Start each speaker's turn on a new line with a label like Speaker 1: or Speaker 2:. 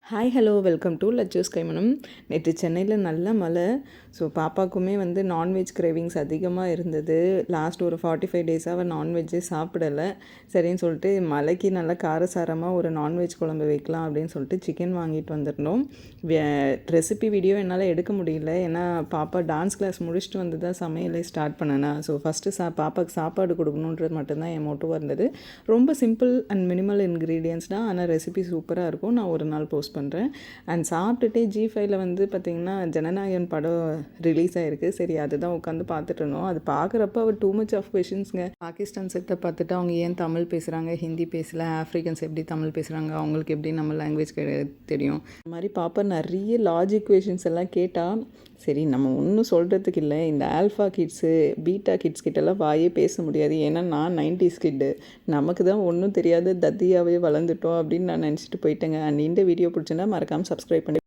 Speaker 1: Hi hello welcome to Latchu's கைமணம். நேற்று சென்னையில் நல்ல மழை. ஸோ பாப்பாவுக்குமே நான்வெஜ் கிரேவிங்ஸ் அதிகமாக இருந்தது. லாஸ்ட் ஒரு 45 டேஸாக அவள் நான்வெஜ்ஜே சாப்பிடலை. சரின்னு சொல்லிட்டு மழைக்கு நல்லா காரசாரமாக ஒரு நான்வெஜ் குழம்பு வைக்கலாம் அப்படின்னு சொல்லிட்டு சிக்கன் வாங்கிட்டு வந்துருந்தோம். ரெசிபி வீடியோ என்னால் எடுக்க முடியல, ஏன்னா பாப்பா டான்ஸ் கிளாஸ் முடிச்சுட்டு வந்து தான் சமையலே ஸ்டார்ட் பண்ணேனா. ஸோ ஃபஸ்ட்டு பாப்பாவுக்கு சாப்பாடு கொடுக்கணுன்றது மட்டும்தான் என் மோட்டிவாக இருந்தது. ரொம்ப சிம்பிள் அண்ட் மினிமல் இன்க்ரீடியன்ஸ் தான், ஆனால் ரெசிபி சூப்பராக இருக்கும். நான் ஒரு நாள் போஸ்ட் பண்ணுறேன். அண்ட் சாப்பிட்டுட்டே ஜி5ல பார்த்திங்கன்னா ஜனநாயகன் படம் ரிலீஸ் ஆகிருக்கு. சரி, அதுதான் உட்காந்து பார்த்துட்டு இருந்தோம். அது பார்க்குறப்ப hour too much of கொஷின்ஸுங்க. Pakistan செட்டை பார்த்துட்டு அவங்க ஏன் தமிழ் பேசுகிறாங்க, ஹிந்தி பேசல, ஆஃப்ரிக்கன்ஸ் எப்படி தமிழ் பேசுகிறாங்க, அவங்களுக்கு எப்படி நம்ம லாங்குவேஜ் தெரியும், இந்த மாதிரி பாப்பா நிறைய லாஜிக் கொஷின்ஸ் எல்லாம் கேட்டால், சரி நம்ம ஒன்றும் சொல்கிறதுக்கு இல்லை, இந்த ஆல்ஃபா கிட்ஸு பீட்டா கிட்ஸ் கிட்டலாம் வாயே பேச முடியாது, ஏன்னா நான் 90s கிட்டு, நமக்கு தான் ஒன்றும் தெரியாது, தத்தியாகவே வளர்ந்துட்டோம் அப்படின்னு நான் நினச்சிட்டு போயிட்டேங்க. அண்ட் இந்த வீடியோ பிடிச்சிருந்தா மறக்காமல் சப்ஸ்கிரைப் பண்ணி